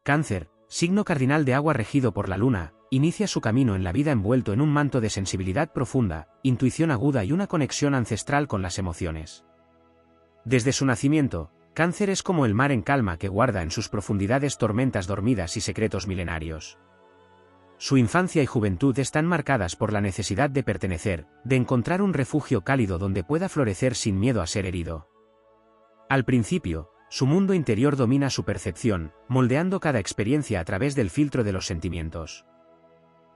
Cáncer, signo cardinal de agua regido por la luna, inicia su camino en la vida envuelto en un manto de sensibilidad profunda, intuición aguda y una conexión ancestral con las emociones. Desde su nacimiento, Cáncer es como el mar en calma que guarda en sus profundidades tormentas dormidas y secretos milenarios. Su infancia y juventud están marcadas por la necesidad de pertenecer, de encontrar un refugio cálido donde pueda florecer sin miedo a ser herido. Al principio, su mundo interior domina su percepción, moldeando cada experiencia a través del filtro de los sentimientos.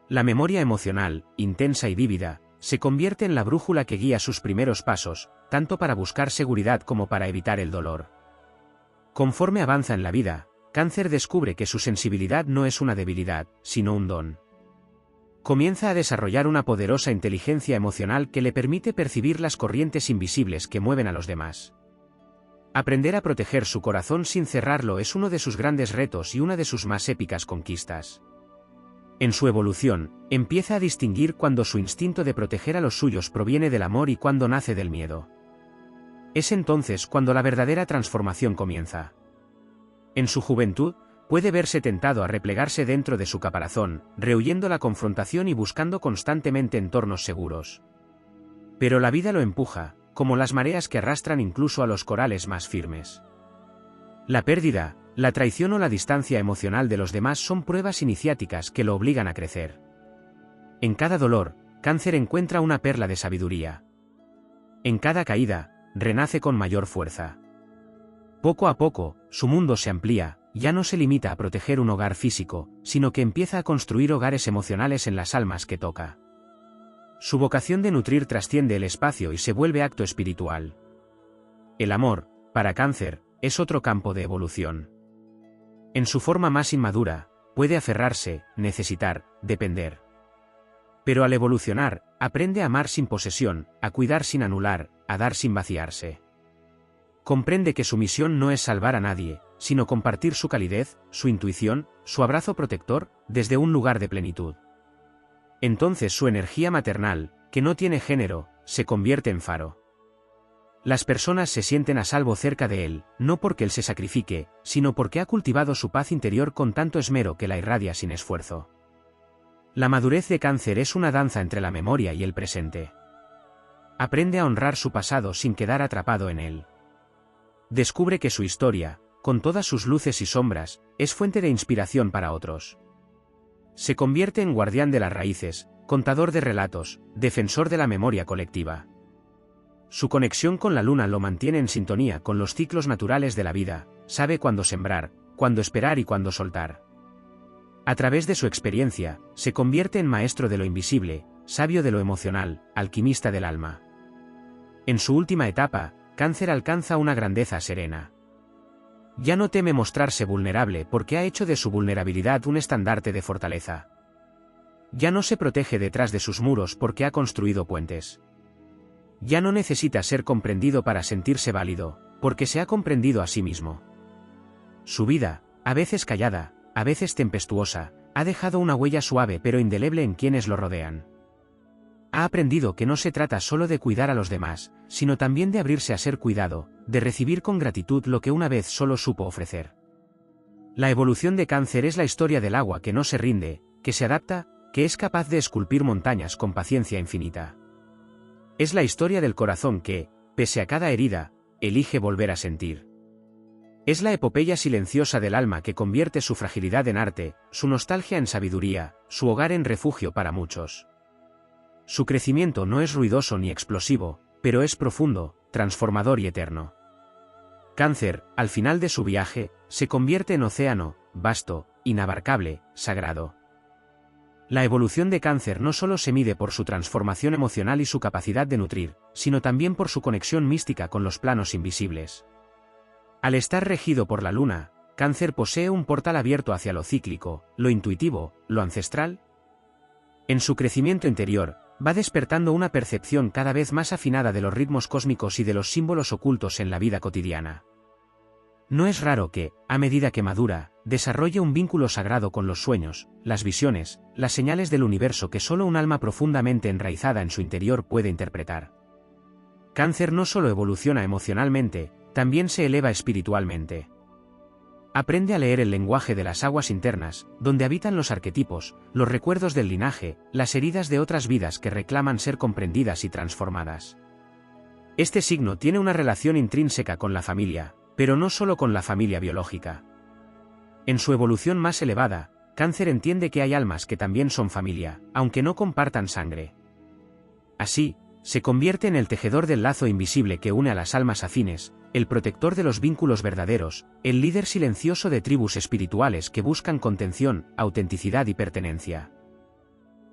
La memoria emocional, intensa y vívida, se convierte en la brújula que guía sus primeros pasos, tanto para buscar seguridad como para evitar el dolor. Conforme avanza en la vida, Cáncer descubre que su sensibilidad no es una debilidad, sino un don. Comienza a desarrollar una poderosa inteligencia emocional que le permite percibir las corrientes invisibles que mueven a los demás. Aprender a proteger su corazón sin cerrarlo es uno de sus grandes retos y una de sus más épicas conquistas. En su evolución, empieza a distinguir cuando su instinto de proteger a los suyos proviene del amor y cuando nace del miedo. Es entonces cuando la verdadera transformación comienza. En su juventud, puede verse tentado a replegarse dentro de su caparazón, rehuyendo la confrontación y buscando constantemente entornos seguros. Pero la vida lo empuja, como las mareas que arrastran incluso a los corales más firmes. La pérdida, la traición o la distancia emocional de los demás son pruebas iniciáticas que lo obligan a crecer. En cada dolor, Cáncer encuentra una perla de sabiduría. En cada caída, renace con mayor fuerza. Poco a poco, su mundo se amplía, ya no se limita a proteger un hogar físico, sino que empieza a construir hogares emocionales en las almas que toca. Su vocación de nutrir trasciende el espacio y se vuelve acto espiritual. El amor, para Cáncer, es otro campo de evolución. En su forma más inmadura, puede aferrarse, necesitar, depender. Pero al evolucionar, aprende a amar sin posesión, a cuidar sin anular, a dar sin vaciarse. Comprende que su misión no es salvar a nadie, sino compartir su calidez, su intuición, su abrazo protector, desde un lugar de plenitud. Entonces su energía maternal, que no tiene género, se convierte en faro. Las personas se sienten a salvo cerca de él, no porque él se sacrifique, sino porque ha cultivado su paz interior con tanto esmero que la irradia sin esfuerzo. La madurez de Cáncer es una danza entre la memoria y el presente. Aprende a honrar su pasado sin quedar atrapado en él. Descubre que su historia, con todas sus luces y sombras, es fuente de inspiración para otros. Se convierte en guardián de las raíces, contador de relatos, defensor de la memoria colectiva. Su conexión con la luna lo mantiene en sintonía con los ciclos naturales de la vida, sabe cuándo sembrar, cuándo esperar y cuándo soltar. A través de su experiencia, se convierte en maestro de lo invisible, sabio de lo emocional, alquimista del alma. En su última etapa, Cáncer alcanza una grandeza serena. Ya no teme mostrarse vulnerable porque ha hecho de su vulnerabilidad un estandarte de fortaleza. Ya no se protege detrás de sus muros porque ha construido puentes. Ya no necesita ser comprendido para sentirse válido, porque se ha comprendido a sí mismo. Su vida, a veces callada, a veces tempestuosa, ha dejado una huella suave pero indeleble en quienes lo rodean. Ha aprendido que no se trata solo de cuidar a los demás, sino también de abrirse a ser cuidado, de recibir con gratitud lo que una vez solo supo ofrecer. La evolución de Cáncer es la historia del agua que no se rinde, que se adapta, que es capaz de esculpir montañas con paciencia infinita. Es la historia del corazón que, pese a cada herida, elige volver a sentir. Es la epopeya silenciosa del alma que convierte su fragilidad en arte, su nostalgia en sabiduría, su hogar en refugio para muchos. Su crecimiento no es ruidoso ni explosivo, pero es profundo, transformador y eterno. Cáncer, al final de su viaje, se convierte en océano, vasto, inabarcable, sagrado. La evolución de Cáncer no solo se mide por su transformación emocional y su capacidad de nutrir, sino también por su conexión mística con los planos invisibles. Al estar regido por la luna, Cáncer posee un portal abierto hacia lo cíclico, lo intuitivo, lo ancestral. En su crecimiento interior, va despertando una percepción cada vez más afinada de los ritmos cósmicos y de los símbolos ocultos en la vida cotidiana. No es raro que, a medida que madura, desarrolle un vínculo sagrado con los sueños, las visiones, las señales del universo que solo un alma profundamente enraizada en su interior puede interpretar. Cáncer no solo evoluciona emocionalmente, también se eleva espiritualmente. Aprende a leer el lenguaje de las aguas internas, donde habitan los arquetipos, los recuerdos del linaje, las heridas de otras vidas que reclaman ser comprendidas y transformadas. Este signo tiene una relación intrínseca con la familia, pero no solo con la familia biológica. En su evolución más elevada, Cáncer entiende que hay almas que también son familia, aunque no compartan sangre. Así, se convierte en el tejedor del lazo invisible que une a las almas afines, el protector de los vínculos verdaderos, el líder silencioso de tribus espirituales que buscan contención, autenticidad y pertenencia.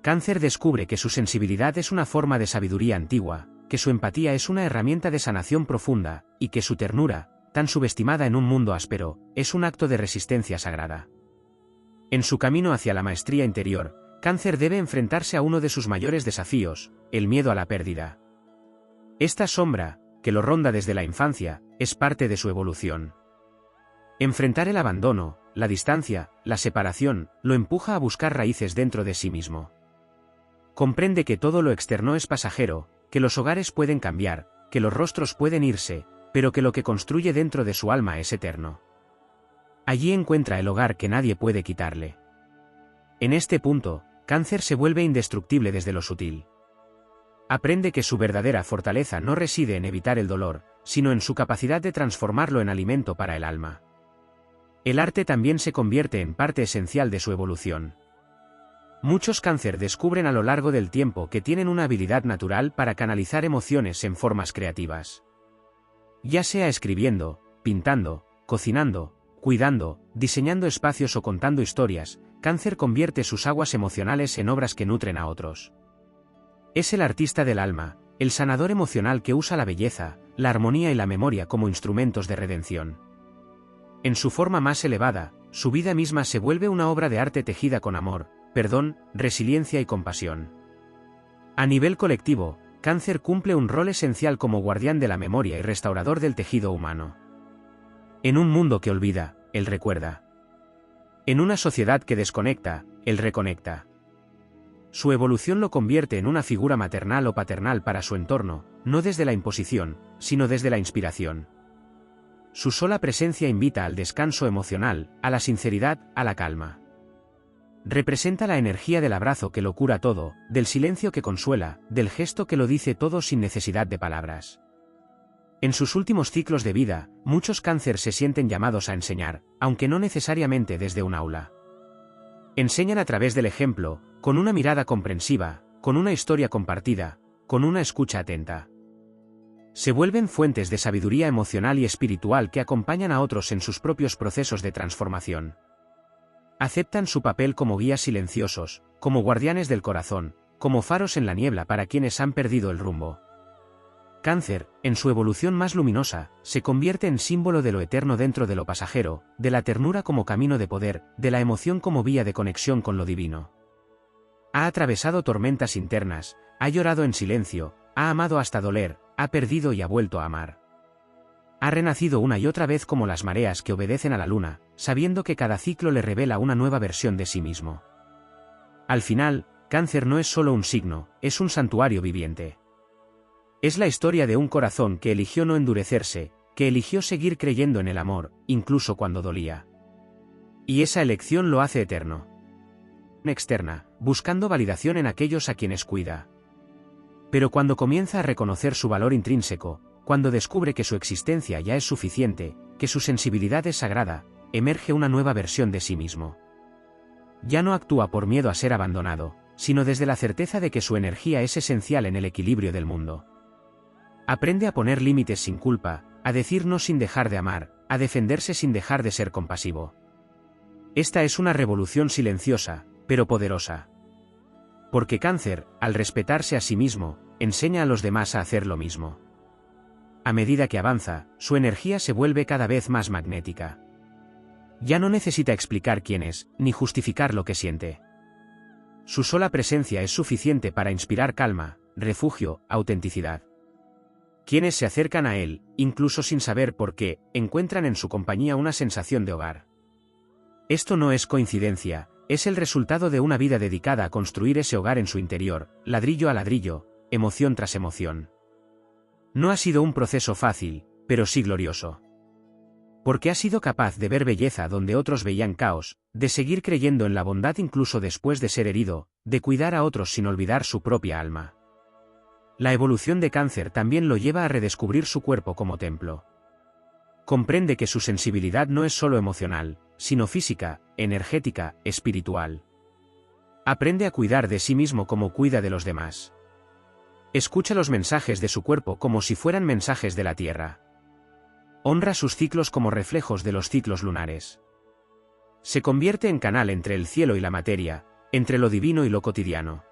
Cáncer descubre que su sensibilidad es una forma de sabiduría antigua, que su empatía es una herramienta de sanación profunda, y que su ternura, tan subestimada en un mundo áspero, es un acto de resistencia sagrada. En su camino hacia la maestría interior, Cáncer debe enfrentarse a uno de sus mayores desafíos, el miedo a la pérdida. Esta sombra, que lo ronda desde la infancia, es parte de su evolución. Enfrentar el abandono, la distancia, la separación, lo empuja a buscar raíces dentro de sí mismo. Comprende que todo lo externo es pasajero, que los hogares pueden cambiar, que los rostros pueden irse, pero que lo que construye dentro de su alma es eterno. Allí encuentra el hogar que nadie puede quitarle. En este punto, Cáncer se vuelve indestructible desde lo sutil. Aprende que su verdadera fortaleza no reside en evitar el dolor, sino en su capacidad de transformarlo en alimento para el alma. El arte también se convierte en parte esencial de su evolución. Muchos Cáncer descubren a lo largo del tiempo que tienen una habilidad natural para canalizar emociones en formas creativas. Ya sea escribiendo, pintando, cocinando, cuidando, diseñando espacios o contando historias, Cáncer convierte sus aguas emocionales en obras que nutren a otros. Es el artista del alma, el sanador emocional que usa la belleza, la armonía y la memoria como instrumentos de redención. En su forma más elevada, su vida misma se vuelve una obra de arte tejida con amor, perdón, resiliencia y compasión. A nivel colectivo, Cáncer cumple un rol esencial como guardián de la memoria y restaurador del tejido humano. En un mundo que olvida, él recuerda. En una sociedad que desconecta, él reconecta. Su evolución lo convierte en una figura maternal o paternal para su entorno, no desde la imposición, sino desde la inspiración. Su sola presencia invita al descanso emocional, a la sinceridad, a la calma. Representa la energía del abrazo que lo cura todo, del silencio que consuela, del gesto que lo dice todo sin necesidad de palabras. En sus últimos ciclos de vida, muchos Cáncer se sienten llamados a enseñar, aunque no necesariamente desde un aula. Enseñan a través del ejemplo, con una mirada comprensiva, con una historia compartida, con una escucha atenta. Se vuelven fuentes de sabiduría emocional y espiritual que acompañan a otros en sus propios procesos de transformación. Aceptan su papel como guías silenciosos, como guardianes del corazón, como faros en la niebla para quienes han perdido el rumbo. Cáncer, en su evolución más luminosa, se convierte en símbolo de lo eterno dentro de lo pasajero, de la ternura como camino de poder, de la emoción como vía de conexión con lo divino. Ha atravesado tormentas internas, ha llorado en silencio, ha amado hasta doler, ha perdido y ha vuelto a amar. Ha renacido una y otra vez como las mareas que obedecen a la luna, sabiendo que cada ciclo le revela una nueva versión de sí mismo. Al final, Cáncer no es solo un signo, es un santuario viviente. Es la historia de un corazón que eligió no endurecerse, que eligió seguir creyendo en el amor, incluso cuando dolía. Y esa elección lo hace eterno. Externa, buscando validación en aquellos a quienes cuida. Pero cuando comienza a reconocer su valor intrínseco, cuando descubre que su existencia ya es suficiente, que su sensibilidad es sagrada, emerge una nueva versión de sí mismo. Ya no actúa por miedo a ser abandonado, sino desde la certeza de que su energía es esencial en el equilibrio del mundo. Aprende a poner límites sin culpa, a decir no sin dejar de amar, a defenderse sin dejar de ser compasivo. Esta es una revolución silenciosa, pero poderosa. Porque Cáncer, al respetarse a sí mismo, enseña a los demás a hacer lo mismo. A medida que avanza, su energía se vuelve cada vez más magnética. Ya no necesita explicar quién es, ni justificar lo que siente. Su sola presencia es suficiente para inspirar calma, refugio, autenticidad. Quienes se acercan a él, incluso sin saber por qué, encuentran en su compañía una sensación de hogar. Esto no es coincidencia, es el resultado de una vida dedicada a construir ese hogar en su interior, ladrillo a ladrillo, emoción tras emoción. No ha sido un proceso fácil, pero sí glorioso. Porque ha sido capaz de ver belleza donde otros veían caos, de seguir creyendo en la bondad incluso después de ser herido, de cuidar a otros sin olvidar su propia alma. La evolución de Cáncer también lo lleva a redescubrir su cuerpo como templo. Comprende que su sensibilidad no es solo emocional, sino física, energética, espiritual. Aprende a cuidar de sí mismo como cuida de los demás. Escucha los mensajes de su cuerpo como si fueran mensajes de la tierra. Honra sus ciclos como reflejos de los ciclos lunares. Se convierte en canal entre el cielo y la materia, entre lo divino y lo cotidiano.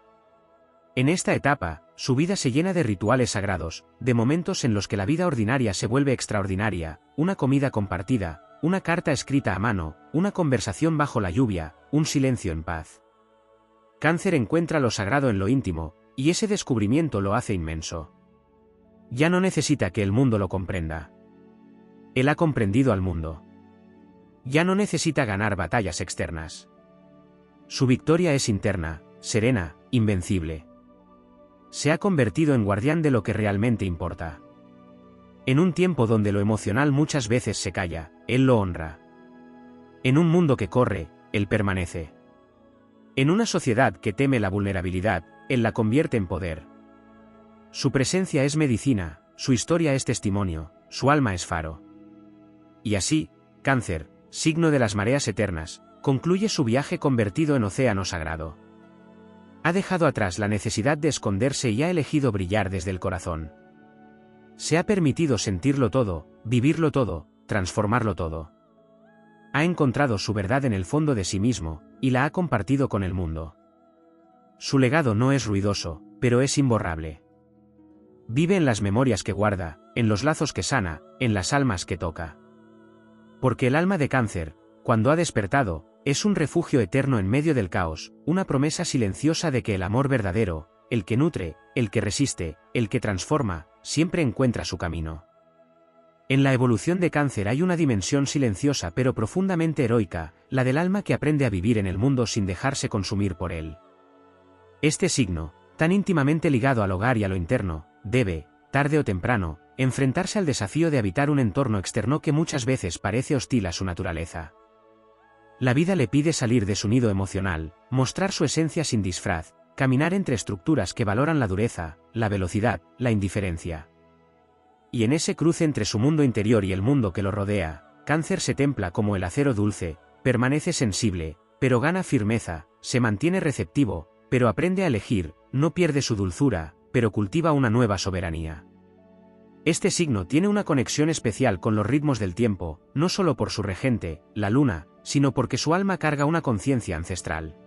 En esta etapa, su vida se llena de rituales sagrados, de momentos en los que la vida ordinaria se vuelve extraordinaria, una comida compartida, una carta escrita a mano, una conversación bajo la lluvia, un silencio en paz. Cáncer encuentra lo sagrado en lo íntimo, y ese descubrimiento lo hace inmenso. Ya no necesita que el mundo lo comprenda. Él ha comprendido al mundo. Ya no necesita ganar batallas externas. Su victoria es interna, serena, invencible. Se ha convertido en guardián de lo que realmente importa. En un tiempo donde lo emocional muchas veces se calla, él lo honra. En un mundo que corre, él permanece. En una sociedad que teme la vulnerabilidad, él la convierte en poder. Su presencia es medicina, su historia es testimonio, su alma es faro. Y así, Cáncer, signo de las mareas eternas, concluye su viaje convertido en océano sagrado. Ha dejado atrás la necesidad de esconderse y ha elegido brillar desde el corazón. Se ha permitido sentirlo todo, vivirlo todo, transformarlo todo. Ha encontrado su verdad en el fondo de sí mismo, y la ha compartido con el mundo. Su legado no es ruidoso, pero es imborrable. Vive en las memorias que guarda, en los lazos que sana, en las almas que toca. Porque el alma de Cáncer, cuando ha despertado, es un refugio eterno en medio del caos, una promesa silenciosa de que el amor verdadero, el que nutre, el que resiste, el que transforma, siempre encuentra su camino. En la evolución de Cáncer hay una dimensión silenciosa pero profundamente heroica, la del alma que aprende a vivir en el mundo sin dejarse consumir por él. Este signo, tan íntimamente ligado al hogar y a lo interno, debe, tarde o temprano, enfrentarse al desafío de habitar un entorno externo que muchas veces parece hostil a su naturaleza. La vida le pide salir de su nido emocional, mostrar su esencia sin disfraz, caminar entre estructuras que valoran la dureza, la velocidad, la indiferencia. Y en ese cruce entre su mundo interior y el mundo que lo rodea, Cáncer se templa como el acero dulce, permanece sensible, pero gana firmeza, se mantiene receptivo, pero aprende a elegir, no pierde su dulzura, pero cultiva una nueva soberanía. Este signo tiene una conexión especial con los ritmos del tiempo, no solo por su regente, la luna, sino porque su alma carga una conciencia ancestral.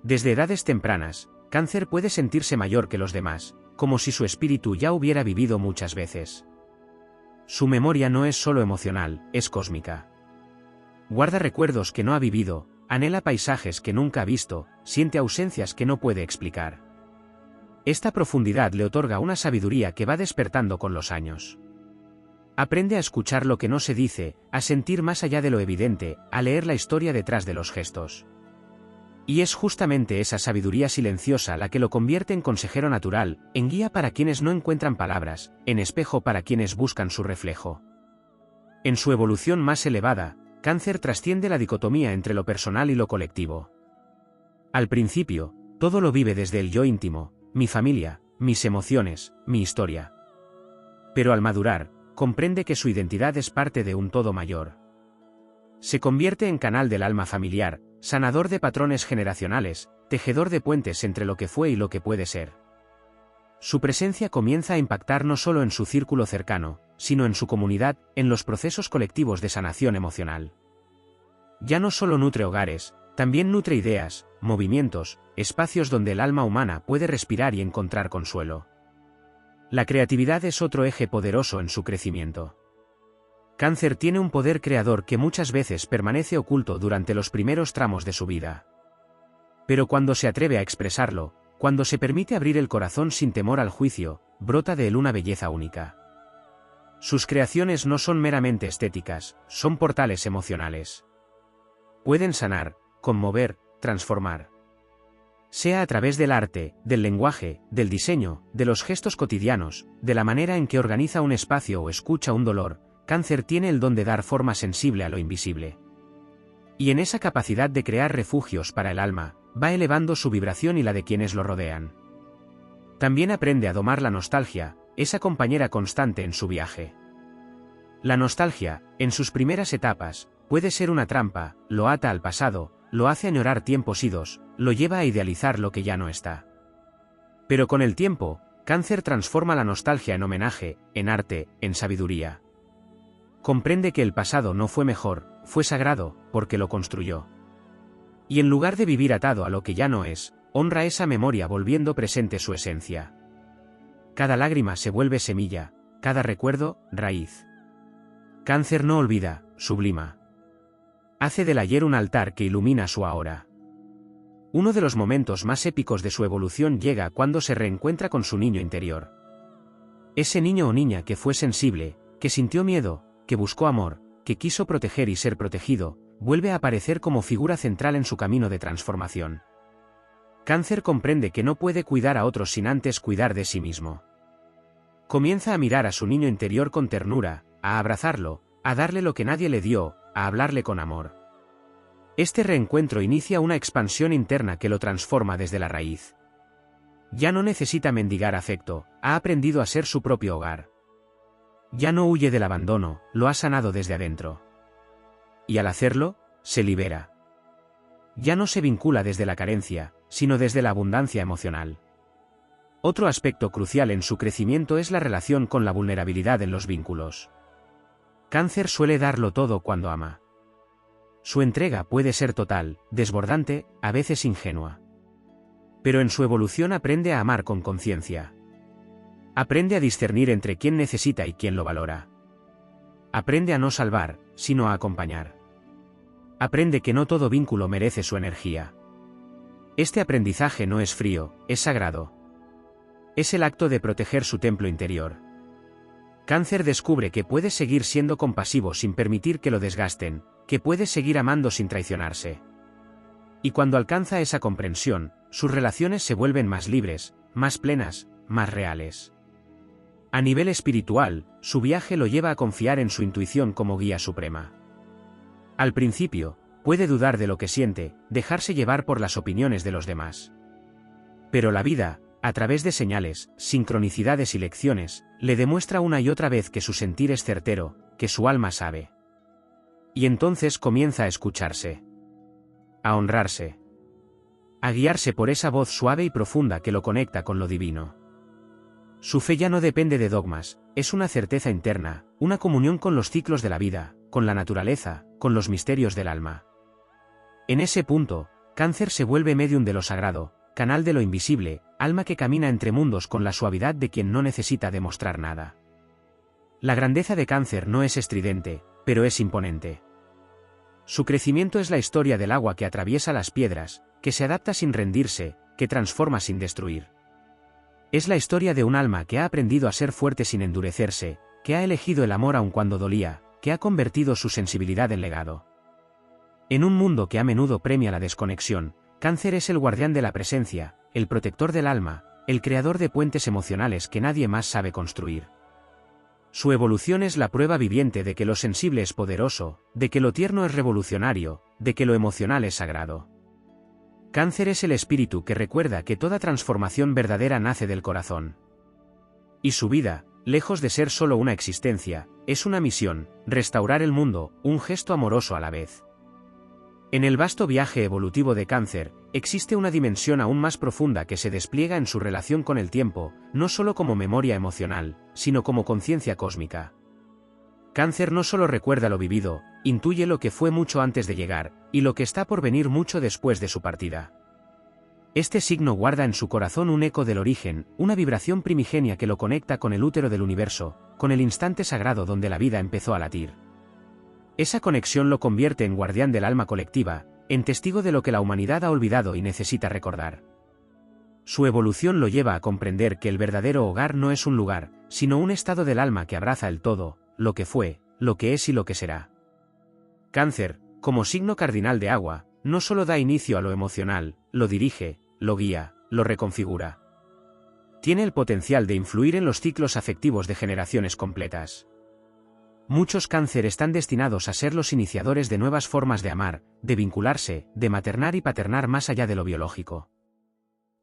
Desde edades tempranas, Cáncer puede sentirse mayor que los demás, como si su espíritu ya hubiera vivido muchas veces. Su memoria no es solo emocional, es cósmica. Guarda recuerdos que no ha vivido, anhela paisajes que nunca ha visto, siente ausencias que no puede explicar. Esta profundidad le otorga una sabiduría que va despertando con los años. Aprende a escuchar lo que no se dice, a sentir más allá de lo evidente, a leer la historia detrás de los gestos. Y es justamente esa sabiduría silenciosa la que lo convierte en consejero natural, en guía para quienes no encuentran palabras, en espejo para quienes buscan su reflejo. En su evolución más elevada, Cáncer trasciende la dicotomía entre lo personal y lo colectivo. Al principio, todo lo vive desde el yo íntimo, mi familia, mis emociones, mi historia. Pero al madurar, comprende que su identidad es parte de un todo mayor. Se convierte en canal del alma familiar, sanador de patrones generacionales, tejedor de puentes entre lo que fue y lo que puede ser. Su presencia comienza a impactar no solo en su círculo cercano, sino en su comunidad, en los procesos colectivos de sanación emocional. Ya no solo nutre hogares, también nutre ideas, movimientos, espacios donde el alma humana puede respirar y encontrar consuelo. La creatividad es otro eje poderoso en su crecimiento. Cáncer tiene un poder creador que muchas veces permanece oculto durante los primeros tramos de su vida. Pero cuando se atreve a expresarlo, cuando se permite abrir el corazón sin temor al juicio, brota de él una belleza única. Sus creaciones no son meramente estéticas, son portales emocionales. Pueden sanar, conmover, transformar. Sea a través del arte, del lenguaje, del diseño, de los gestos cotidianos, de la manera en que organiza un espacio o escucha un dolor, Cáncer tiene el don de dar forma sensible a lo invisible. Y en esa capacidad de crear refugios para el alma, va elevando su vibración y la de quienes lo rodean. También aprende a domar la nostalgia, esa compañera constante en su viaje. La nostalgia, en sus primeras etapas, puede ser una trampa, lo ata al pasado, lo hace añorar tiempos idos, lo lleva a idealizar lo que ya no está. Pero con el tiempo, Cáncer transforma la nostalgia en homenaje, en arte, en sabiduría. Comprende que el pasado no fue mejor, fue sagrado, porque lo construyó. Y en lugar de vivir atado a lo que ya no es, honra esa memoria volviendo presente su esencia. Cada lágrima se vuelve semilla, cada recuerdo, raíz. Cáncer no olvida, sublima. Hace del ayer un altar que ilumina su ahora. Uno de los momentos más épicos de su evolución llega cuando se reencuentra con su niño interior. Ese niño o niña que fue sensible, que sintió miedo, que buscó amor, que quiso proteger y ser protegido, vuelve a aparecer como figura central en su camino de transformación. Cáncer comprende que no puede cuidar a otros sin antes cuidar de sí mismo. Comienza a mirar a su niño interior con ternura, a abrazarlo, a darle lo que nadie le dio, a hablarle con amor. Este reencuentro inicia una expansión interna que lo transforma desde la raíz. Ya no necesita mendigar afecto, ha aprendido a ser su propio hogar. Ya no huye del abandono, lo ha sanado desde adentro. Y al hacerlo, se libera. Ya no se vincula desde la carencia, sino desde la abundancia emocional. Otro aspecto crucial en su crecimiento es la relación con la vulnerabilidad en los vínculos. Cáncer suele darlo todo cuando ama. Su entrega puede ser total, desbordante, a veces ingenua. Pero en su evolución aprende a amar con conciencia. Aprende a discernir entre quién necesita y quién lo valora. Aprende a no salvar, sino a acompañar. Aprende que no todo vínculo merece su energía. Este aprendizaje no es frío, es sagrado. Es el acto de proteger su templo interior. Cáncer descubre que puede seguir siendo compasivo sin permitir que lo desgasten, que puede seguir amando sin traicionarse. Y cuando alcanza esa comprensión, sus relaciones se vuelven más libres, más plenas, más reales. A nivel espiritual, su viaje lo lleva a confiar en su intuición como guía suprema. Al principio, puede dudar de lo que siente, dejarse llevar por las opiniones de los demás. Pero la vida, a través de señales, sincronicidades y lecciones, le demuestra una y otra vez que su sentir es certero, que su alma sabe. Y entonces comienza a escucharse. A honrarse. A guiarse por esa voz suave y profunda que lo conecta con lo divino. Su fe ya no depende de dogmas, es una certeza interna, una comunión con los ciclos de la vida, con la naturaleza, con los misterios del alma. En ese punto, Cáncer se vuelve médium de lo sagrado, canal de lo invisible, alma que camina entre mundos con la suavidad de quien no necesita demostrar nada. La grandeza de Cáncer no es estridente, pero es imponente. Su crecimiento es la historia del agua que atraviesa las piedras, que se adapta sin rendirse, que transforma sin destruir. Es la historia de un alma que ha aprendido a ser fuerte sin endurecerse, que ha elegido el amor aun cuando dolía, que ha convertido su sensibilidad en legado. En un mundo que a menudo premia la desconexión, Cáncer es el guardián de la presencia, el protector del alma, el creador de puentes emocionales que nadie más sabe construir. Su evolución es la prueba viviente de que lo sensible es poderoso, de que lo tierno es revolucionario, de que lo emocional es sagrado. Cáncer es el espíritu que recuerda que toda transformación verdadera nace del corazón. Y su vida, lejos de ser solo una existencia, es una misión, restaurar el mundo, un gesto amoroso a la vez. En el vasto viaje evolutivo de Cáncer, existe una dimensión aún más profunda que se despliega en su relación con el tiempo, no solo como memoria emocional, sino como conciencia cósmica. Cáncer no solo recuerda lo vivido, intuye lo que fue mucho antes de llegar, y lo que está por venir mucho después de su partida. Este signo guarda en su corazón un eco del origen, una vibración primigenia que lo conecta con el útero del universo, con el instante sagrado donde la vida empezó a latir. Esa conexión lo convierte en guardián del alma colectiva, en testigo de lo que la humanidad ha olvidado y necesita recordar. Su evolución lo lleva a comprender que el verdadero hogar no es un lugar, sino un estado del alma que abraza el todo, lo que fue, lo que es y lo que será. Cáncer, como signo cardinal de agua, no solo da inicio a lo emocional, lo dirige, lo guía, lo reconfigura. Tiene el potencial de influir en los ciclos afectivos de generaciones completas. Muchos cáncer están destinados a ser los iniciadores de nuevas formas de amar, de vincularse, de maternar y paternar más allá de lo biológico.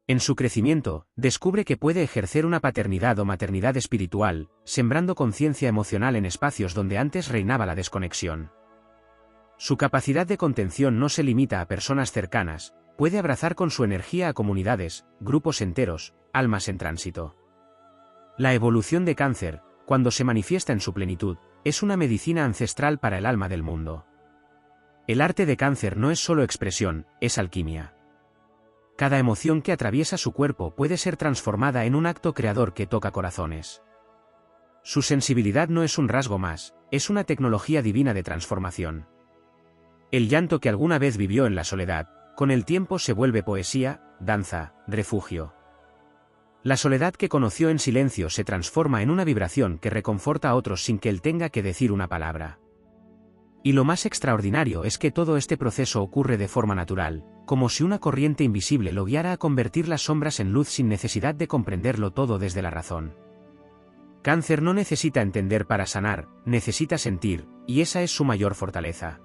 En su crecimiento, descubre que puede ejercer una paternidad o maternidad espiritual, sembrando conciencia emocional en espacios donde antes reinaba la desconexión. Su capacidad de contención no se limita a personas cercanas, puede abrazar con su energía a comunidades, grupos enteros, almas en tránsito. La evolución de cáncer, cuando se manifiesta en su plenitud, es una medicina ancestral para el alma del mundo. El arte de cáncer no es solo expresión, es alquimia. Cada emoción que atraviesa su cuerpo puede ser transformada en un acto creador que toca corazones. Su sensibilidad no es un rasgo más, es una tecnología divina de transformación. El llanto que alguna vez vivió en la soledad, con el tiempo se vuelve poesía, danza, refugio. La soledad que conoció en silencio se transforma en una vibración que reconforta a otros sin que él tenga que decir una palabra. Y lo más extraordinario es que todo este proceso ocurre de forma natural, como si una corriente invisible lo guiara a convertir las sombras en luz sin necesidad de comprenderlo todo desde la razón. Cáncer no necesita entender para sanar, necesita sentir, y esa es su mayor fortaleza.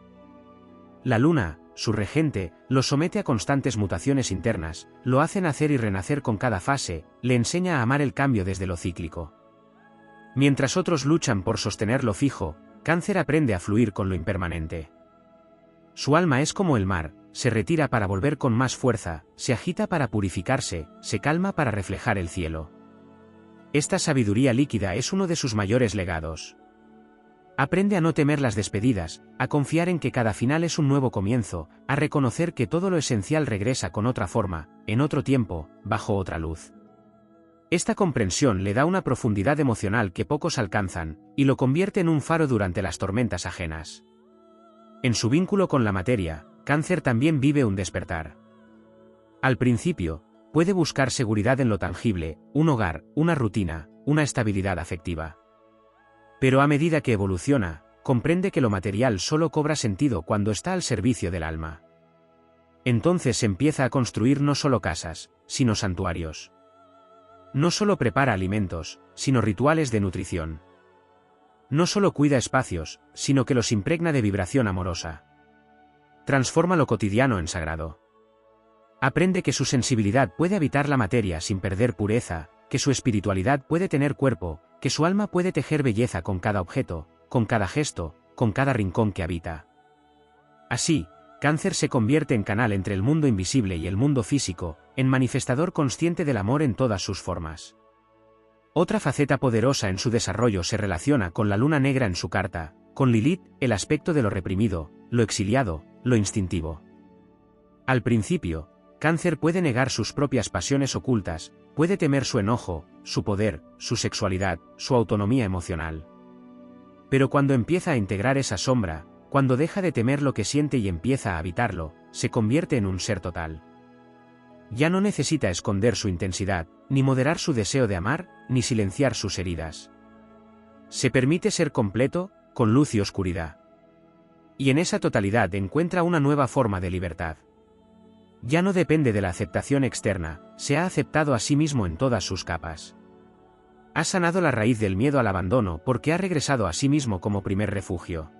La luna, su regente, lo somete a constantes mutaciones internas, lo hace nacer y renacer con cada fase, le enseña a amar el cambio desde lo cíclico. Mientras otros luchan por sostener lo fijo, Cáncer aprende a fluir con lo impermanente. Su alma es como el mar, se retira para volver con más fuerza, se agita para purificarse, se calma para reflejar el cielo. Esta sabiduría líquida es uno de sus mayores legados. Aprende a no temer las despedidas, a confiar en que cada final es un nuevo comienzo, a reconocer que todo lo esencial regresa con otra forma, en otro tiempo, bajo otra luz. Esta comprensión le da una profundidad emocional que pocos alcanzan, y lo convierte en un faro durante las tormentas ajenas. En su vínculo con la materia, Cáncer también vive un despertar. Al principio, puede buscar seguridad en lo tangible, un hogar, una rutina, una estabilidad afectiva. Pero a medida que evoluciona, comprende que lo material solo cobra sentido cuando está al servicio del alma. Entonces empieza a construir no solo casas, sino santuarios. No solo prepara alimentos, sino rituales de nutrición. No solo cuida espacios, sino que los impregna de vibración amorosa. Transforma lo cotidiano en sagrado. Aprende que su sensibilidad puede habitar la materia sin perder pureza, que su espiritualidad puede tener cuerpo, que su alma puede tejer belleza con cada objeto, con cada gesto, con cada rincón que habita. Así, Cáncer se convierte en canal entre el mundo invisible y el mundo físico, en manifestador consciente del amor en todas sus formas. Otra faceta poderosa en su desarrollo se relaciona con la luna negra en su carta, con Lilith, el aspecto de lo reprimido, lo exiliado, lo instintivo. Al principio, Cáncer puede negar sus propias pasiones ocultas, puede temer su enojo, su poder, su sexualidad, su autonomía emocional. Pero cuando empieza a integrar esa sombra, cuando deja de temer lo que siente y empieza a habitarlo, se convierte en un ser total. Ya no necesita esconder su intensidad, ni moderar su deseo de amar, ni silenciar sus heridas. Se permite ser completo, con luz y oscuridad. Y en esa totalidad encuentra una nueva forma de libertad. Ya no depende de la aceptación externa, se ha aceptado a sí mismo en todas sus capas. Ha sanado la raíz del miedo al abandono porque ha regresado a sí mismo como primer refugio.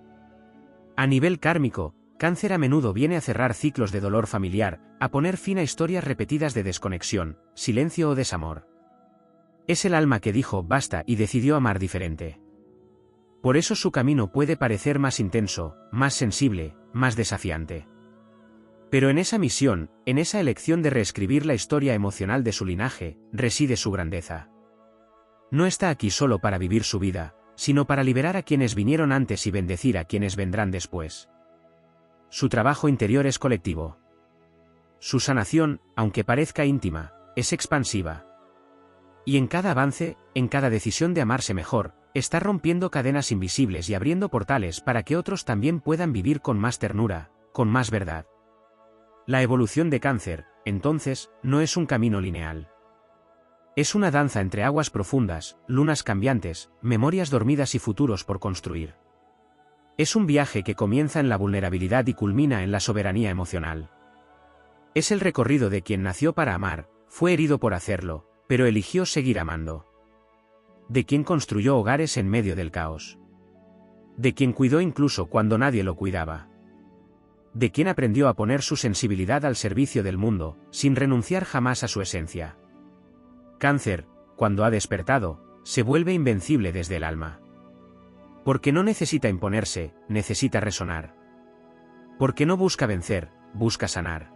A nivel kármico, Cáncer a menudo viene a cerrar ciclos de dolor familiar, a poner fin a historias repetidas de desconexión, silencio o desamor. Es el alma que dijo basta y decidió amar diferente. Por eso su camino puede parecer más intenso, más sensible, más desafiante. Pero en esa misión, en esa elección de reescribir la historia emocional de su linaje, reside su grandeza. No está aquí solo para vivir su vida, sino para liberar a quienes vinieron antes y bendecir a quienes vendrán después. Su trabajo interior es colectivo. Su sanación, aunque parezca íntima, es expansiva. Y en cada avance, en cada decisión de amarse mejor, está rompiendo cadenas invisibles y abriendo portales para que otros también puedan vivir con más ternura, con más verdad. La evolución de Cáncer, entonces, no es un camino lineal. Es una danza entre aguas profundas, lunas cambiantes, memorias dormidas y futuros por construir. Es un viaje que comienza en la vulnerabilidad y culmina en la soberanía emocional. Es el recorrido de quien nació para amar, fue herido por hacerlo, pero eligió seguir amando. De quien construyó hogares en medio del caos. de quien cuidó incluso cuando nadie lo cuidaba. De quien aprendió a poner su sensibilidad al servicio del mundo, sin renunciar jamás a su esencia. Cáncer, cuando ha despertado, se vuelve invencible desde el alma. Porque no necesita imponerse, necesita resonar. Porque no busca vencer, busca sanar.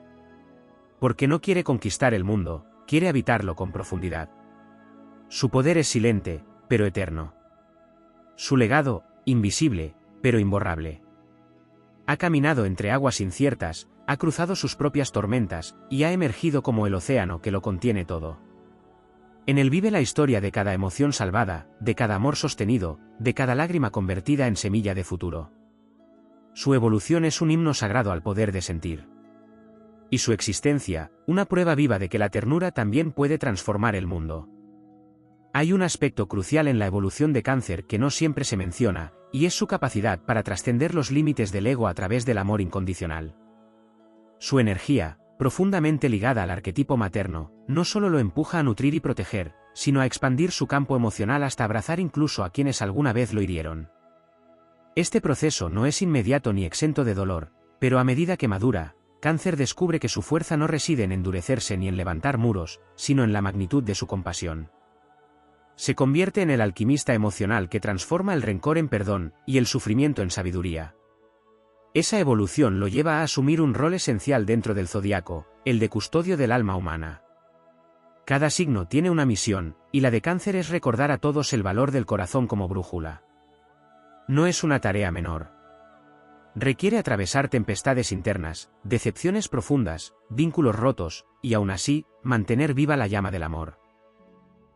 Porque no quiere conquistar el mundo, quiere habitarlo con profundidad. Su poder es silente, pero eterno. Su legado, invisible, pero imborrable. Ha caminado entre aguas inciertas, ha cruzado sus propias tormentas, y ha emergido como el océano que lo contiene todo. En él vive la historia de cada emoción salvada, de cada amor sostenido, de cada lágrima convertida en semilla de futuro. Su evolución es un himno sagrado al poder de sentir. Y su existencia, una prueba viva de que la ternura también puede transformar el mundo. Hay un aspecto crucial en la evolución de Cáncer que no siempre se menciona, y es su capacidad para trascender los límites del ego a través del amor incondicional. Su energía, profundamente ligada al arquetipo materno, no solo lo empuja a nutrir y proteger, sino a expandir su campo emocional hasta abrazar incluso a quienes alguna vez lo hirieron. Este proceso no es inmediato ni exento de dolor, pero a medida que madura, Cáncer descubre que su fuerza no reside en endurecerse ni en levantar muros, sino en la magnitud de su compasión. Se convierte en el alquimista emocional que transforma el rencor en perdón y el sufrimiento en sabiduría. Esa evolución lo lleva a asumir un rol esencial dentro del zodiaco, el de custodio del alma humana. Cada signo tiene una misión, y la de Cáncer es recordar a todos el valor del corazón como brújula. No es una tarea menor. Requiere atravesar tempestades internas, decepciones profundas, vínculos rotos, y aún así, mantener viva la llama del amor.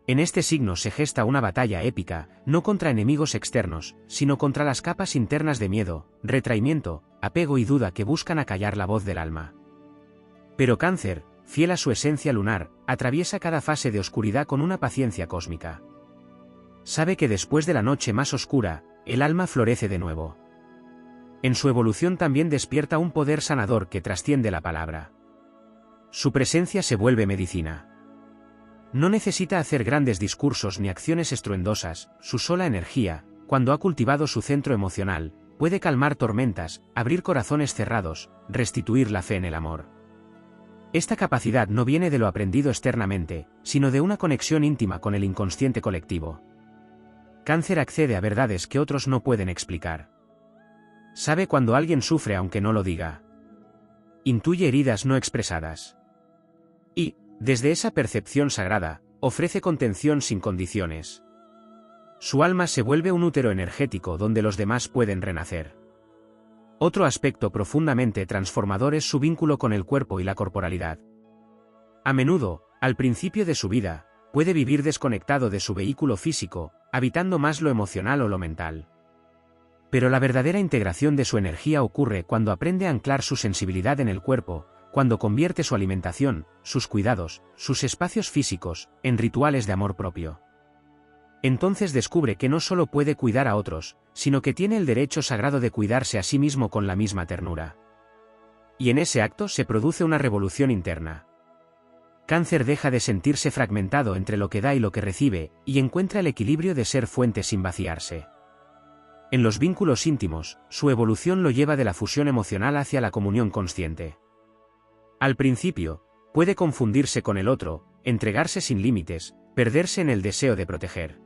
En este signo se gesta una batalla épica, no contra enemigos externos, sino contra las capas internas de miedo, retraimiento, apego y duda que buscan acallar la voz del alma. Pero Cáncer, fiel a su esencia lunar, atraviesa cada fase de oscuridad con una paciencia cósmica. Sabe que después de la noche más oscura, el alma florece de nuevo. En su evolución también despierta un poder sanador que trasciende la palabra. Su presencia se vuelve medicina. No necesita hacer grandes discursos ni acciones estruendosas, su sola energía, cuando ha cultivado su centro emocional, puede calmar tormentas, abrir corazones cerrados, restituir la fe en el amor. Esta capacidad no viene de lo aprendido externamente, sino de una conexión íntima con el inconsciente colectivo. Cáncer accede a verdades que otros no pueden explicar. Sabe cuando alguien sufre aunque no lo diga. Intuye heridas no expresadas. Y, desde esa percepción sagrada, ofrece contención sin condiciones. Su alma se vuelve un útero energético donde los demás pueden renacer. Otro aspecto profundamente transformador es su vínculo con el cuerpo y la corporalidad. A menudo, al principio de su vida, puede vivir desconectado de su vehículo físico, habitando más lo emocional o lo mental. Pero la verdadera integración de su energía ocurre cuando aprende a anclar su sensibilidad en el cuerpo, cuando convierte su alimentación, sus cuidados, sus espacios físicos, en rituales de amor propio. Entonces descubre que no solo puede cuidar a otros, sino que tiene el derecho sagrado de cuidarse a sí mismo con la misma ternura. Y en ese acto se produce una revolución interna. Cáncer deja de sentirse fragmentado entre lo que da y lo que recibe, y encuentra el equilibrio de ser fuente sin vaciarse. En los vínculos íntimos, su evolución lo lleva de la fusión emocional hacia la comunión consciente. Al principio, puede confundirse con el otro, entregarse sin límites, perderse en el deseo de proteger.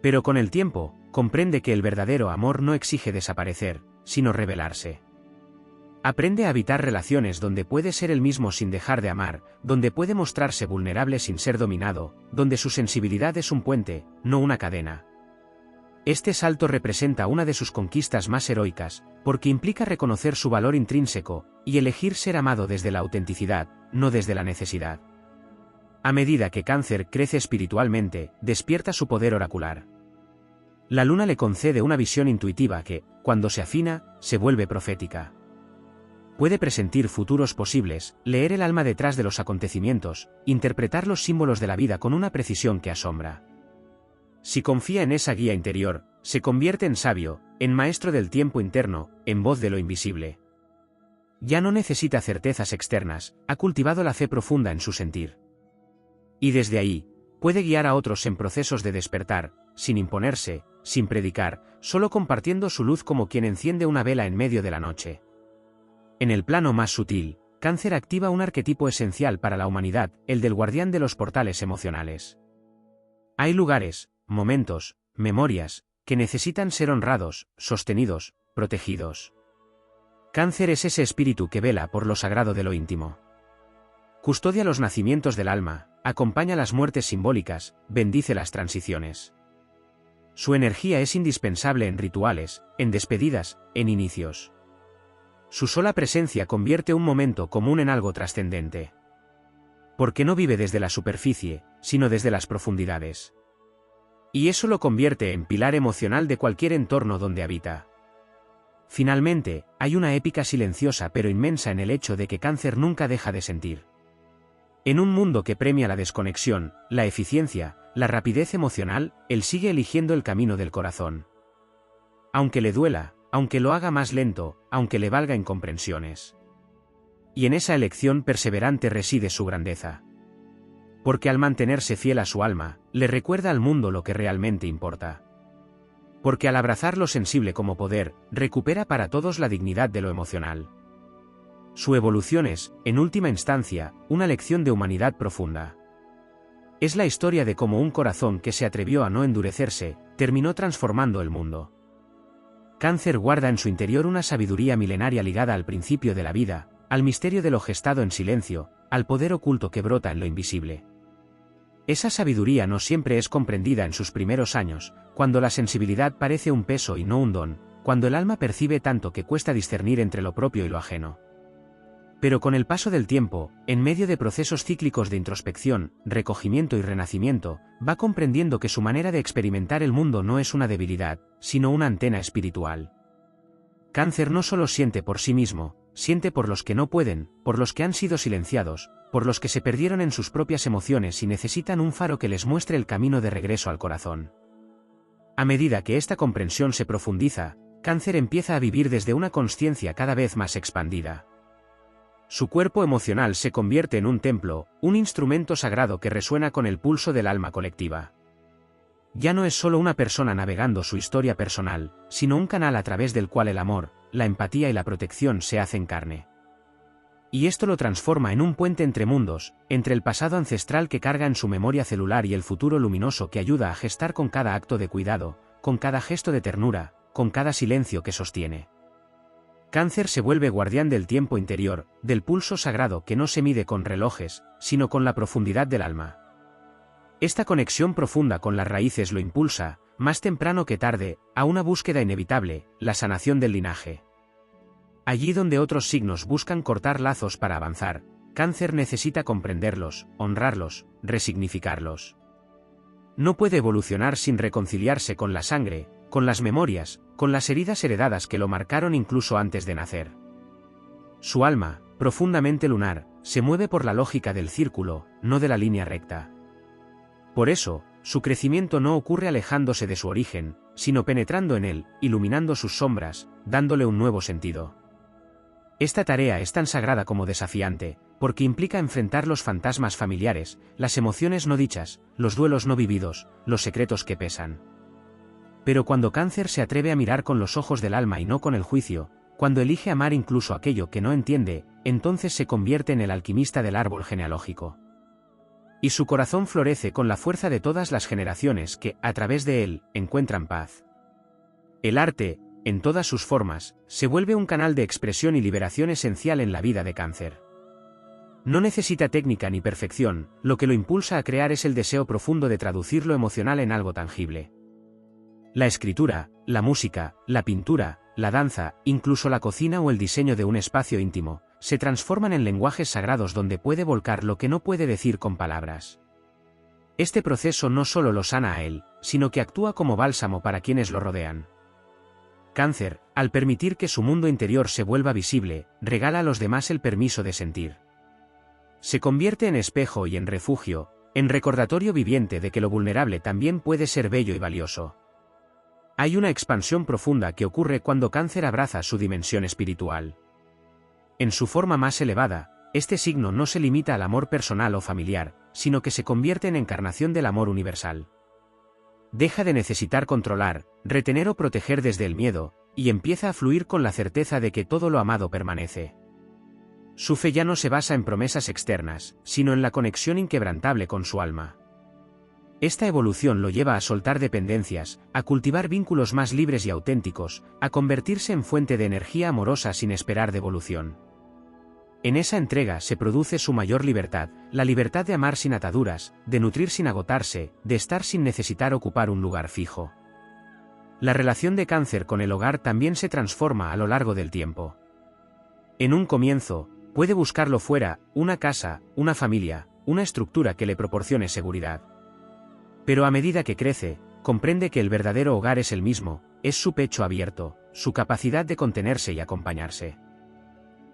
Pero con el tiempo, comprende que el verdadero amor no exige desaparecer, sino revelarse. Aprende a habitar relaciones donde puede ser el mismo sin dejar de amar, donde puede mostrarse vulnerable sin ser dominado, donde su sensibilidad es un puente, no una cadena. Este salto representa una de sus conquistas más heroicas, porque implica reconocer su valor intrínseco, y elegir ser amado desde la autenticidad, no desde la necesidad. A medida que Cáncer crece espiritualmente, despierta su poder oracular. La luna le concede una visión intuitiva que, cuando se afina, se vuelve profética. Puede presentir futuros posibles, leer el alma detrás de los acontecimientos, interpretar los símbolos de la vida con una precisión que asombra. Si confía en esa guía interior, se convierte en sabio, en maestro del tiempo interno, en voz de lo invisible. Ya no necesita certezas externas, ha cultivado la fe profunda en su sentir. Y desde ahí, puede guiar a otros en procesos de despertar, sin imponerse, sin predicar, solo compartiendo su luz como quien enciende una vela en medio de la noche. En el plano más sutil, Cáncer activa un arquetipo esencial para la humanidad, el del guardián de los portales emocionales. Hay lugares, momentos, memorias, que necesitan ser honrados, sostenidos, protegidos. Cáncer es ese espíritu que vela por lo sagrado de lo íntimo. Custodia los nacimientos del alma, acompaña las muertes simbólicas, bendice las transiciones. Su energía es indispensable en rituales, en despedidas, en inicios. Su sola presencia convierte un momento común en algo trascendente. Porque no vive desde la superficie, sino desde las profundidades. Y eso lo convierte en pilar emocional de cualquier entorno donde habita. Finalmente, hay una épica silenciosa pero inmensa en el hecho de que Cáncer nunca deja de sentir. En un mundo que premia la desconexión, la eficiencia, la rapidez emocional, él sigue eligiendo el camino del corazón. Aunque le duela, aunque lo haga más lento, aunque le valga incomprensiones. Y en esa elección perseverante reside su grandeza. Porque al mantenerse fiel a su alma, le recuerda al mundo lo que realmente importa. Porque al abrazar lo sensible como poder, recupera para todos la dignidad de lo emocional. Su evolución es, en última instancia, una lección de humanidad profunda. Es la historia de cómo un corazón que se atrevió a no endurecerse, terminó transformando el mundo. Cáncer guarda en su interior una sabiduría milenaria ligada al principio de la vida, al misterio de lo gestado en silencio, al poder oculto que brota en lo invisible. Esa sabiduría no siempre es comprendida en sus primeros años, cuando la sensibilidad parece un peso y no un don, cuando el alma percibe tanto que cuesta discernir entre lo propio y lo ajeno. Pero con el paso del tiempo, en medio de procesos cíclicos de introspección, recogimiento y renacimiento, va comprendiendo que su manera de experimentar el mundo no es una debilidad, sino una antena espiritual. Cáncer no solo siente por sí mismo, siente por los que no pueden, por los que han sido silenciados, por los que se perdieron en sus propias emociones y necesitan un faro que les muestre el camino de regreso al corazón. A medida que esta comprensión se profundiza, Cáncer empieza a vivir desde una consciencia cada vez más expandida. Su cuerpo emocional se convierte en un templo, un instrumento sagrado que resuena con el pulso del alma colectiva. Ya no es solo una persona navegando su historia personal, sino un canal a través del cual el amor, la empatía y la protección se hacen carne. Y esto lo transforma en un puente entre mundos, entre el pasado ancestral que carga en su memoria celular y el futuro luminoso que ayuda a gestar con cada acto de cuidado, con cada gesto de ternura, con cada silencio que sostiene. Cáncer se vuelve guardián del tiempo interior, del pulso sagrado que no se mide con relojes, sino con la profundidad del alma. Esta conexión profunda con las raíces lo impulsa, más temprano que tarde, a una búsqueda inevitable, la sanación del linaje. Allí donde otros signos buscan cortar lazos para avanzar, Cáncer necesita comprenderlos, honrarlos, resignificarlos. No puede evolucionar sin reconciliarse con la sangre, con las memorias, con las heridas heredadas que lo marcaron incluso antes de nacer. Su alma, profundamente lunar, se mueve por la lógica del círculo, no de la línea recta. Por eso, su crecimiento no ocurre alejándose de su origen, sino penetrando en él, iluminando sus sombras, dándole un nuevo sentido. Esta tarea es tan sagrada como desafiante, porque implica enfrentar los fantasmas familiares, las emociones no dichas, los duelos no vividos, los secretos que pesan. Pero cuando Cáncer se atreve a mirar con los ojos del alma y no con el juicio, cuando elige amar incluso aquello que no entiende, entonces se convierte en el alquimista del árbol genealógico. Y su corazón florece con la fuerza de todas las generaciones que, a través de él, encuentran paz. El arte, en todas sus formas, se vuelve un canal de expresión y liberación esencial en la vida de Cáncer. No necesita técnica ni perfección, lo que lo impulsa a crear es el deseo profundo de traducir lo emocional en algo tangible. La escritura, la música, la pintura, la danza, incluso la cocina o el diseño de un espacio íntimo, se transforman en lenguajes sagrados donde puede volcar lo que no puede decir con palabras. Este proceso no solo lo sana a él, sino que actúa como bálsamo para quienes lo rodean. Cáncer, al permitir que su mundo interior se vuelva visible, regala a los demás el permiso de sentir. Se convierte en espejo y en refugio, en recordatorio viviente de que lo vulnerable también puede ser bello y valioso. Hay una expansión profunda que ocurre cuando Cáncer abraza su dimensión espiritual. En su forma más elevada, este signo no se limita al amor personal o familiar, sino que se convierte en encarnación del amor universal. deja de necesitar controlar, retener o proteger desde el miedo, y empieza a fluir con la certeza de que todo lo amado permanece. Su fe ya no se basa en promesas externas, sino en la conexión inquebrantable con su alma. Esta evolución lo lleva a soltar dependencias, a cultivar vínculos más libres y auténticos, a convertirse en fuente de energía amorosa sin esperar devolución. En esa entrega se produce su mayor libertad, la libertad de amar sin ataduras, de nutrir sin agotarse, de estar sin necesitar ocupar un lugar fijo. La relación de Cáncer con el hogar también se transforma a lo largo del tiempo. En un comienzo, puede buscarlo fuera, una casa, una familia, una estructura que le proporcione seguridad. Pero a medida que crece, comprende que el verdadero hogar es el mismo, es su pecho abierto, su capacidad de contenerse y acompañarse.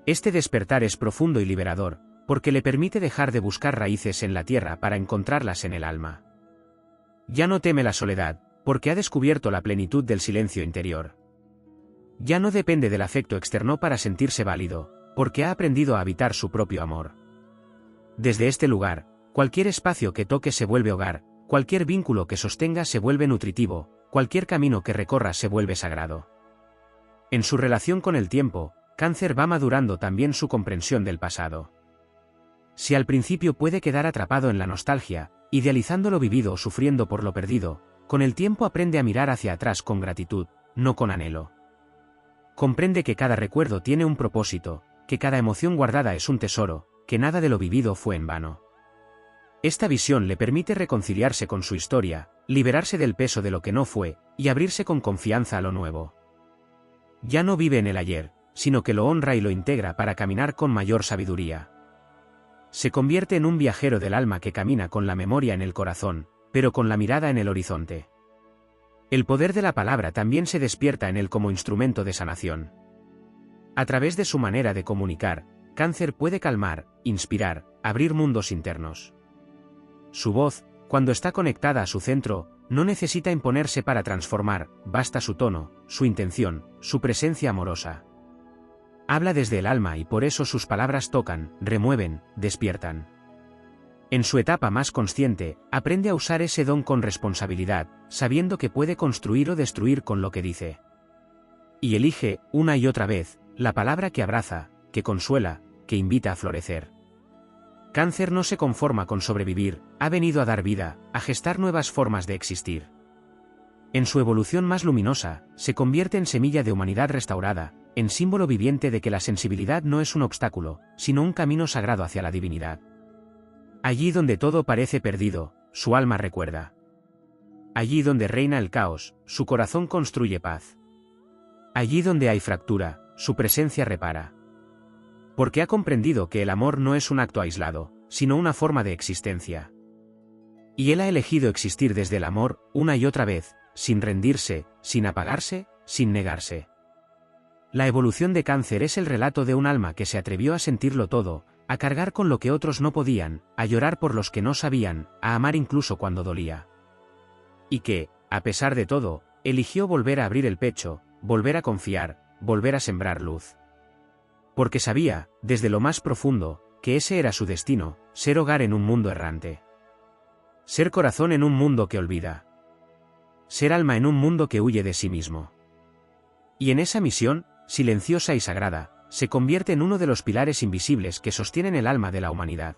Este despertar es profundo y liberador, porque le permite dejar de buscar raíces en la tierra para encontrarlas en el alma. Ya no teme la soledad, porque ha descubierto la plenitud del silencio interior. Ya no depende del afecto externo para sentirse válido, porque ha aprendido a habitar su propio amor. Desde este lugar, cualquier espacio que toque se vuelve hogar, cualquier vínculo que sostenga se vuelve nutritivo, cualquier camino que recorra se vuelve sagrado. En su relación con el tiempo, Cáncer va madurando también su comprensión del pasado. Si al principio puede quedar atrapado en la nostalgia, idealizando lo vivido o sufriendo por lo perdido, con el tiempo aprende a mirar hacia atrás con gratitud, no con anhelo. Comprende que cada recuerdo tiene un propósito, que cada emoción guardada es un tesoro, que nada de lo vivido fue en vano. Esta visión le permite reconciliarse con su historia, liberarse del peso de lo que no fue, y abrirse con confianza a lo nuevo. Ya no vive en el ayer, sino que lo honra y lo integra para caminar con mayor sabiduría. Se convierte en un viajero del alma que camina con la memoria en el corazón, pero con la mirada en el horizonte. El poder de la palabra también se despierta en él como instrumento de sanación. A través de su manera de comunicar, Cáncer puede calmar, inspirar, abrir mundos internos. Su voz, cuando está conectada a su centro, no necesita imponerse para transformar, basta su tono, su intención, su presencia amorosa. Habla desde el alma y por eso sus palabras tocan, remueven, despiertan. En su etapa más consciente, aprende a usar ese don con responsabilidad, sabiendo que puede construir o destruir con lo que dice. Y elige, una y otra vez, la palabra que abraza, que consuela, que invita a florecer. Cáncer no se conforma con sobrevivir, ha venido a dar vida, a gestar nuevas formas de existir. En su evolución más luminosa, se convierte en semilla de humanidad restaurada, en símbolo viviente de que la sensibilidad no es un obstáculo, sino un camino sagrado hacia la divinidad. Allí donde todo parece perdido, su alma recuerda. Allí donde reina el caos, su corazón construye paz. Allí donde hay fractura, su presencia repara. Porque ha comprendido que el amor no es un acto aislado, sino una forma de existencia. Y él ha elegido existir desde el amor, una y otra vez, sin rendirse, sin apagarse, sin negarse. La evolución de Cáncer es el relato de un alma que se atrevió a sentirlo todo, a cargar con lo que otros no podían, a llorar por los que no sabían, a amar incluso cuando dolía. Y que, a pesar de todo, eligió volver a abrir el pecho, volver a confiar, volver a sembrar luz. Porque sabía, desde lo más profundo, que ese era su destino, ser hogar en un mundo errante. Ser corazón en un mundo que olvida. Ser alma en un mundo que huye de sí mismo. Y en esa misión, silenciosa y sagrada, se convierte en uno de los pilares invisibles que sostienen el alma de la humanidad.